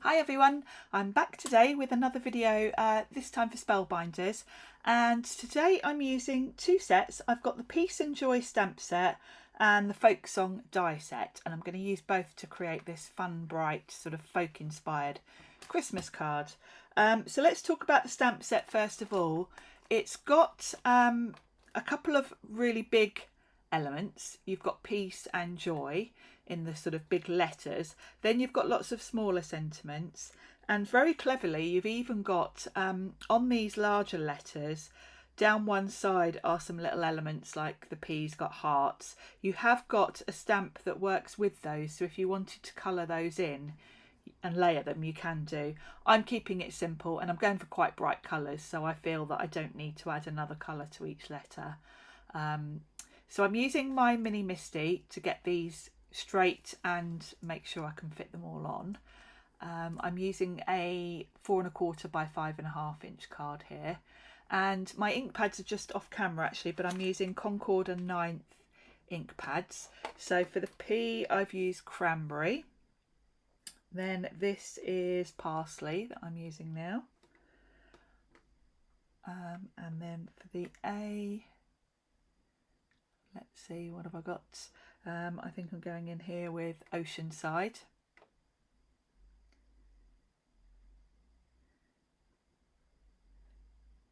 Hi everyone, I'm back today with another video, this time for Spellbinders, and today I'm using two sets. I've got the Peace and Joy stamp set and the Folk Song die set, and I'm going to use both to create this fun, bright, sort of folk inspired Christmas card. So let's talk about the stamp set first of all. It's got a couple of really big elements. You've got peace and joy in the sort of big letters, then you've got lots of smaller sentiments, and very cleverly you've even got on these larger letters down one side are some little elements like the P's got hearts. You have got a stamp that works with those, so if you wanted to colour those in and layer them, you can do. I'm keeping it simple and I'm going for quite bright colours, so I feel that I don't need to add another colour to each letter. So I'm using my mini Misty to get these straight and make sure I can fit them all on. I'm using a 4 1/4 by 5.5 inch card here, and my ink pads are just off camera actually, but I'm using Concord and 9th ink pads. So for the P I've used cranberry, then this is parsley that I'm using now, and then for the A, let's see, what have I got? I think I'm going in here with Oceanside.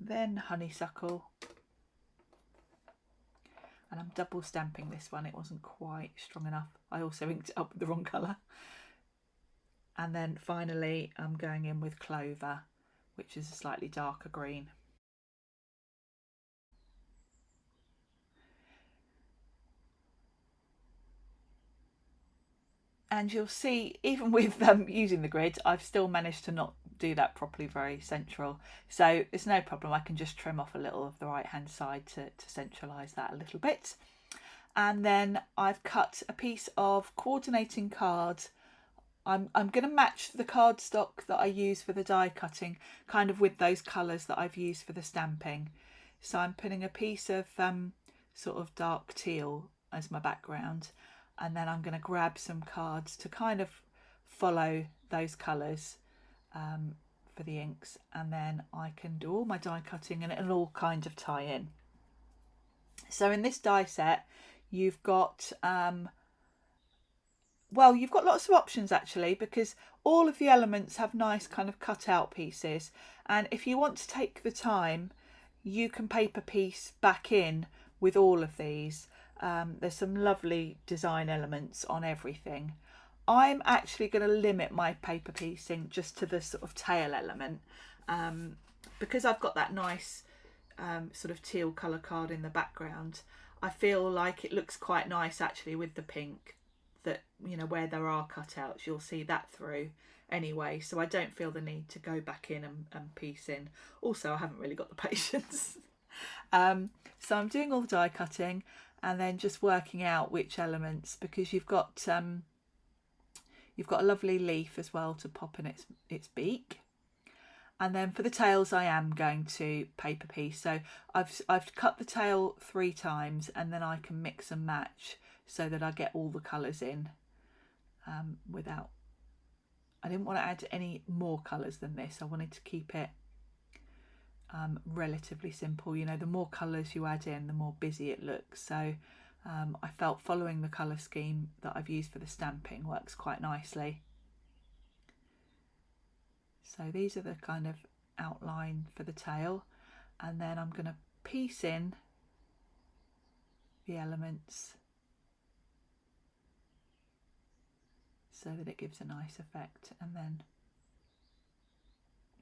Then Honeysuckle. And I'm double stamping this one, it wasn't quite strong enough. I also inked it up with the wrong colour. And then finally I'm going in with Clover, which is a slightly darker green. And you'll see, even with using the grid, I've still managed to not do that properly very central. So it's no problem, I can just trim off a little of the right hand side to centralise that a little bit. And then I've cut a piece of coordinating card. I'm going to match the cardstock that I use for the die cutting kind of with those colours that I've used for the stamping. So I'm putting a piece of sort of dark teal as my background, and then I'm going to grab some cards to kind of follow those colours for the inks, and then I can do all my die cutting and it'll all kind of tie in. So in this die set you've got well, you've got lots of options actually, because all of the elements have nice kind of cut out pieces, and if you want to take the time you can paper piece back in with all of these. There's some lovely design elements on everything. I'm actually going to limit my paper piecing just to the sort of tail element, because I've got that nice sort of teal colour card in the background. I feel like it looks quite nice actually with the pink, that, you know, where there are cutouts you'll see that through anyway, so I don't feel the need to go back in and piece in. Also, I haven't really got the patience. So I'm doing all the die cutting and then just working out which elements, because you've got a lovely leaf as well to pop in its beak. And then for the tails I am going to paper piece. So I've cut the tail 3 times and then I can mix and match so that I get all the colours in without, I didn't want to add any more colours than this. I wanted to keep it relatively simple. You know, the more colours you add in, the more busy it looks. So I felt following the colour scheme that I've used for the stamping works quite nicely. So these are the kind of outline for the tail, and then I'm going to piece in the elements so that it gives a nice effect, and then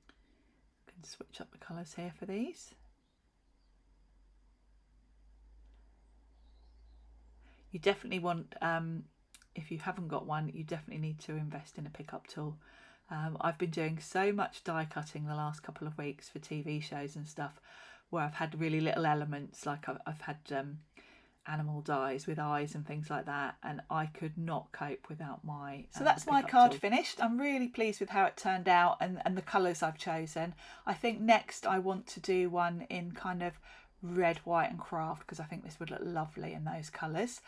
I can switch up the colours here for these. You definitely want, if you haven't got one, you definitely need to invest in a pickup tool. I've been doing so much die cutting the last couple of weeks for TV shows and stuff where I've had really little elements, like I've had animal dies with eyes and things like that, and I could not cope without my so that's my card tool finished. I'm really pleased with how it turned out and the colours I've chosen. I think next I want to do one in kind of red, white and craft, because I think this would look lovely in those colours.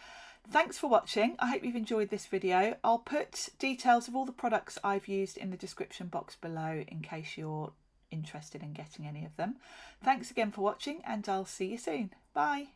Thanks for watching. I hope you've enjoyed this video. I'll put details of all the products I've used in the description box below in case you're interested in getting any of them. Thanks again for watching, and I'll see you soon. Bye.